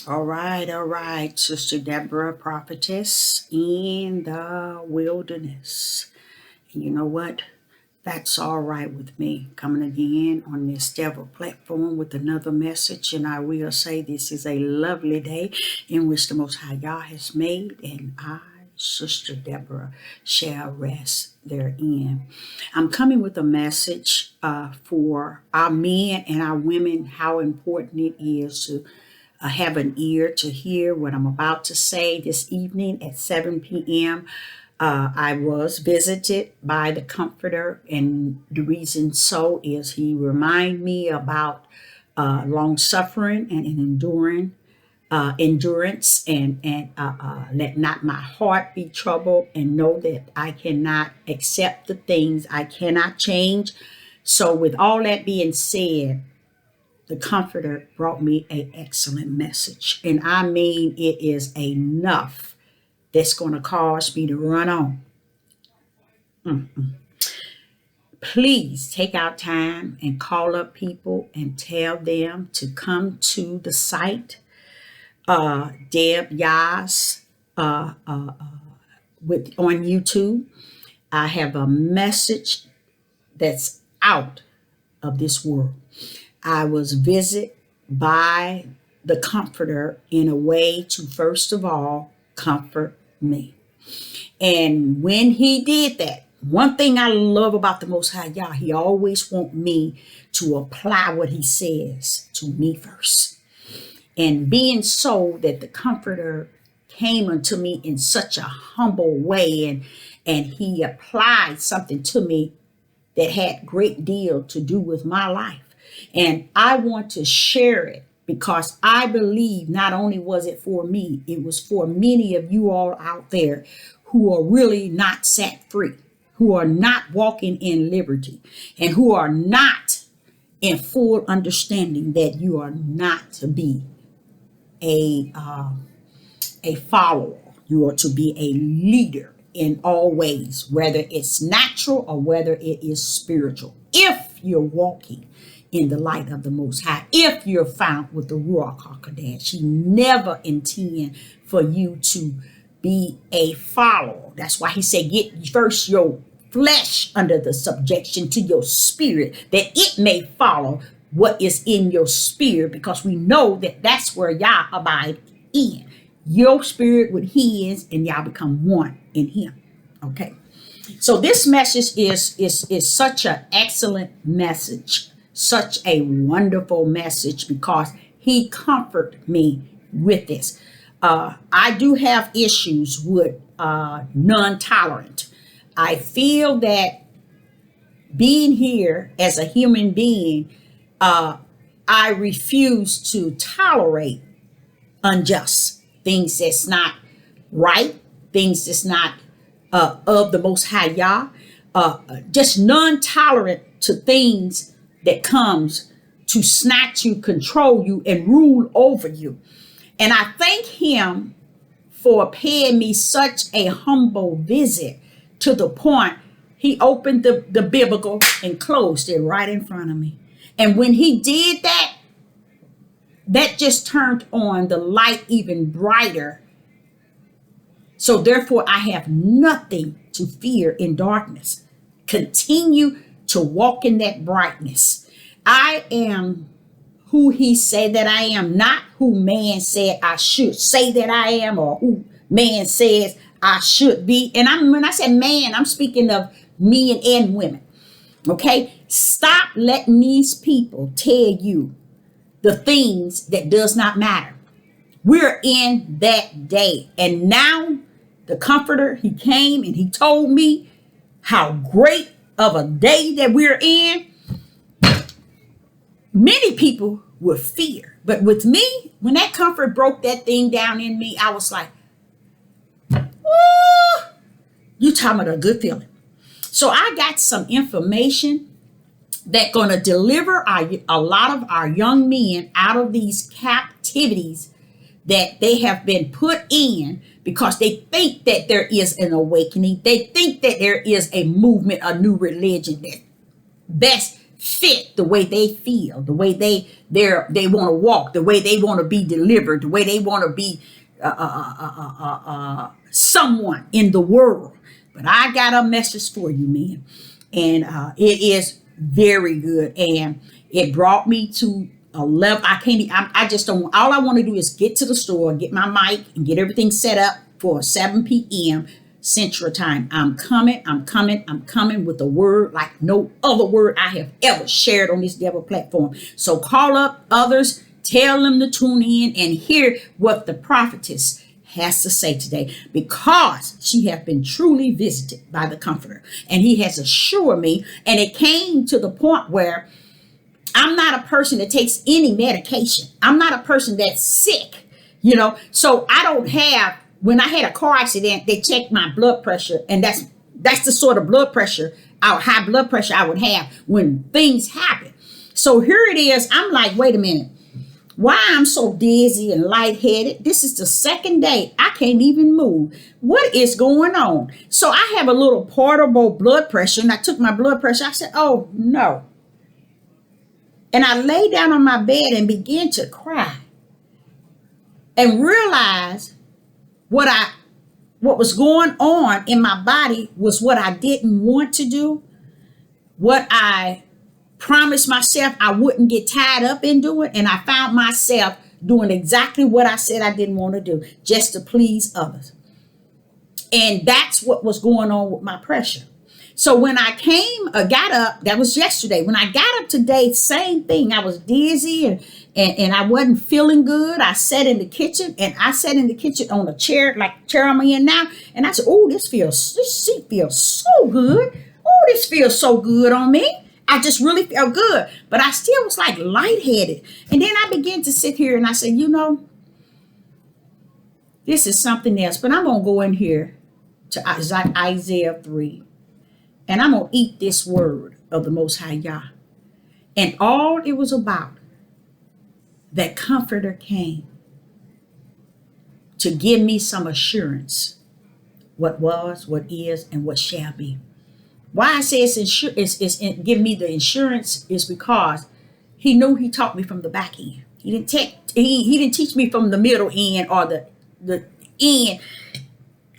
All right, Sister Deborah, prophetess in the wilderness. And you know what? That's all right with me. Coming again on this Devil platform with another message. And I will say this is a lovely day in which the Most High God has made. And I, Sister Deborah, shall rest therein. I'm coming with a message for our men and our women, how important it is to have an ear to hear what I'm about to say this evening at 7 p.m. I was visited by the Comforter, and the reason so is he reminded me about long suffering and an endurance, and let not my heart be troubled, and know that I cannot accept the things I cannot change. So, with all that being said, the Comforter brought me an excellent message. And I mean, it is enough that's going to cause me to run on. Please take out time and call up people and tell them to come to the site. Deb Yas with on YouTube. I have a message that's out of this world. I was visited by the Comforter in a way to, first of all, comfort me. And when he did that, one thing I love about the Most High Yah, he always want me to apply what he says to me first. And being so that the Comforter came unto me in such a humble way, and he applied something to me that had great deal to do with my life. And I want to share it because I believe not only was it for me, it was for many of you all out there who are really not set free, who are not walking in liberty, and who are not in full understanding that you are not to be a follower. You are to be a leader in all ways, whether it's natural or whether it is spiritual. If you're walking in the light of the Most High, if you're found with the Ruach HaKodesh, he never intend for you to be a follower. That's why he said, get first your flesh under the subjection to your spirit, that it may follow what is in your spirit, because we know that that's where Yah abide in. Your spirit with his, and y'all become one in him. Okay. So this message is such an excellent message, such a wonderful message, because he comforted me with this. I do have issues with non-tolerant. I feel that being here as a human being, I refuse to tolerate unjust things that's not right, things that's not of the Most High Yah, just non-tolerant to things that comes to snatch you, control you, and rule over you. And I thank him for paying me such a humble visit, to the point he opened the biblical and closed it right in front of me. And when he did that, that just turned on the light even brighter. So therefore, I have nothing to fear in darkness. Continue to walk in that brightness. I am who he said that I am, not who man said I should say that I am, or who man says I should be. And when I say man, I'm speaking of men and women. Okay? Stop letting these people tell you the things that does not matter. We're in that day. And now the Comforter, he came and he told me how great of a day that we're in. Many people would fear. But with me, when that Comfort broke that thing down in me, I was like, ooh, you talking about a good feeling. So I got some information that's going to deliver a lot of our young men out of these captivities that they have been put in, because they think that there is an awakening. They think that there is a movement, a new religion that's fit the way they feel, the way they want to walk, the way they want to be delivered, the way they want to be someone in the world. But I got a message for you, man, and it is very good, and it brought me to a level I can't. I just don't. All I want to do is get to the store, get my mic, and get everything set up for 7 p.m. Central Time. I'm coming with a word like no other word I have ever shared on this DEBRA platform. So call up others, tell them to tune in and hear what the prophetess has to say today, because she has been truly visited by the Comforter, and he has assured me, and it came to the point where I'm not a person that takes any medication. I'm not a person that's sick, so I don't have. When I had a car accident, they checked my blood pressure, and that's the sort of blood pressure, high blood pressure I would have when things happen. So here it is. I'm like, wait a minute. Why I'm so dizzy and lightheaded? This is the second day. I can't even move. What is going on? So I have a little portable blood pressure, and I took my blood pressure. I said, oh, no. And I lay down on my bed and began to cry and realize what was going on in my body was what I didn't want to do, what I promised myself I wouldn't get tied up in doing, and I found myself doing exactly what I said I didn't want to do, just to please others. And that's what was going on with my pressure. So when I got up, that was yesterday. When I got up today, same thing. I was dizzy and I wasn't feeling good. I sat in the kitchen, and I sat in the kitchen on a chair, like the chair I'm in now. And I said, oh, this seat feels so good. Oh, this feels so good on me. I just really felt good. But I still was like lightheaded. And then I began to sit here and I said, this is something else. But I'm going to go in here to Isaiah 3. And I'm going to eat this word of the Most High Yah. And all it was about, that Comforter came to give me some assurance. What was, what is, and what shall be. Why I say give me the insurance is because he knew he taught me from the back end. He didn't teach me from the middle end or the end.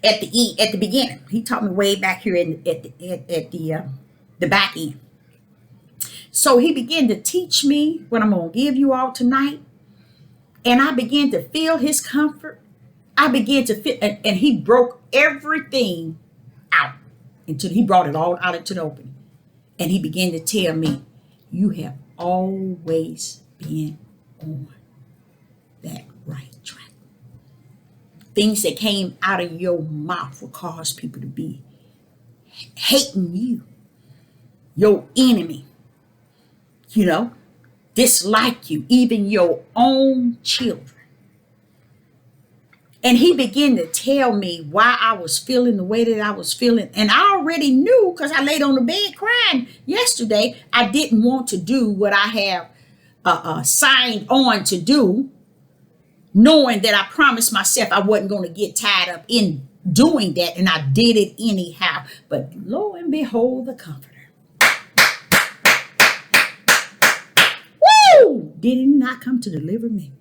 At the beginning, he taught me way back here at the back end. So he began to teach me what I'm going to give you all tonight, and I began to feel his comfort. I began to feel, and he broke everything out until he brought it all out into the open, and he began to tell me, "You have always been on that right track. Things that came out of your mouth will cause people to be hating you, your enemy, dislike you, even your own children." And he began to tell me why I was feeling the way that I was feeling. And I already knew, because I laid on the bed crying yesterday, I didn't want to do what I have signed on to do, knowing that I promised myself I wasn't going to get tied up in doing that, and I did it anyhow. But lo and behold, the Comforter. Woo! Did he not come to deliver me?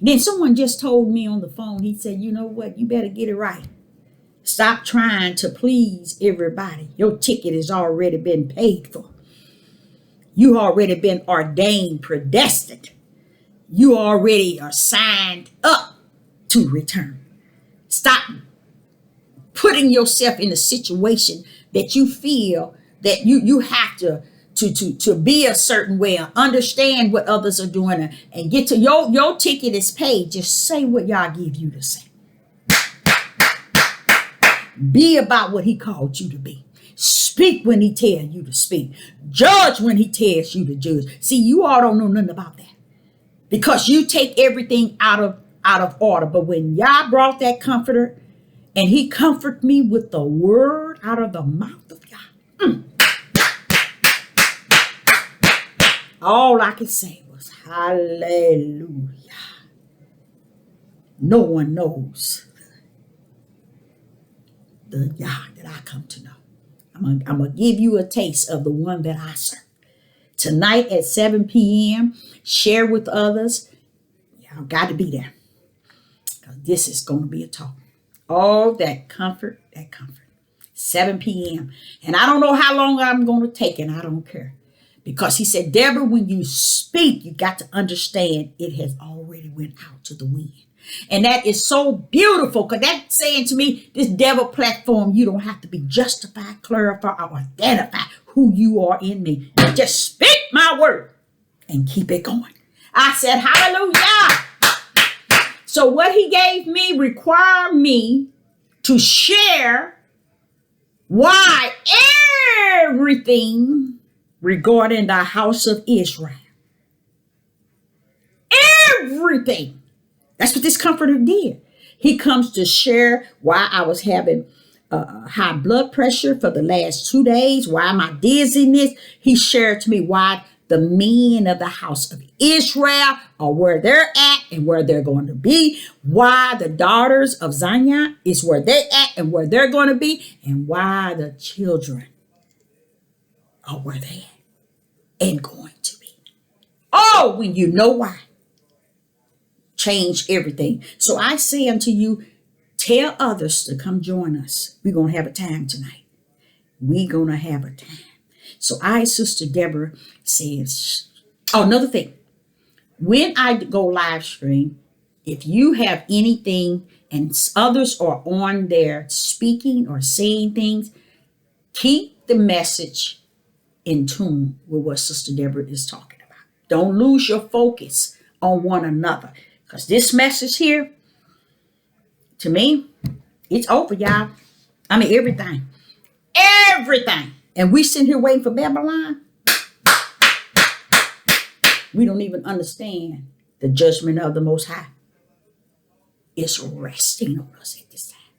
Then someone just told me on the phone, he said, you know what? You better get it right. Stop trying to please everybody. Your ticket has already been paid for. You already been ordained, predestined. You already are signed up to return. Stop putting yourself in a situation that you feel that you have to be a certain way and understand what others are doing and get to your ticket is paid. Just say what y'all give you to say. Be about what he called you to be. Speak when he tells you to speak. Judge when he tells you to judge. See, you all don't know nothing about that, because you take everything out of order. But when Yah brought that Comforter, and he comforted me with the word out of the mouth of Yah, all I could say was hallelujah. No one knows the Yah that I come to know. I'm going to give you a taste of the one that I serve. Tonight at 7 p.m. Share with others. Y'all got to be there. Because this is going to be a talk. All that comfort, 7 p.m. And I don't know how long I'm going to take, and I don't care. Because he said, Deborah, when you speak, you got to understand it has already went out to the wind. And that is so beautiful, because that's saying to me, this devil platform, you don't have to be justified, clarify, or identify who you are in me. Just speak my word and keep it going. I said, hallelujah. So what he gave me required me to share why everything regarding the house of Israel. Everything. That's what this comforter did. He comes to share why I was having high blood pressure for the last 2 days, why my dizziness. He shared to me why the men of the house of Israel are where they're at and where they're going to be, why the daughters of Zion is where they're at and where they're going to be, and why the children are where they at and going to be. Oh, when you know why. Change everything. So I say unto you, tell others to come join us. We're going to have a time tonight. We're going to have a time. So Sister Deborah says, oh, another thing. When I go live stream, if you have anything and others are on there speaking or saying things, keep the message in tune with what Sister Deborah is talking about. Don't lose your focus on one another. Because this message here, to me, it's over, y'all. I mean, everything. Everything. And we sitting here waiting for Babylon. We don't even understand the judgment of the Most High. It's resting on us at this time.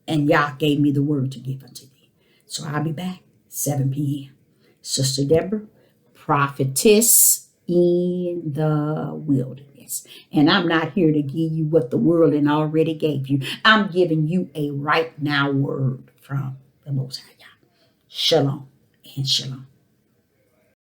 And Yah gave me the word to give unto thee. So I'll be back 7 p.m. Sister Deborah, prophetess in the wilderness. And I'm not here to give you what the world and already gave you. I'm giving you a right now word from the Most High. Shalom and shalom.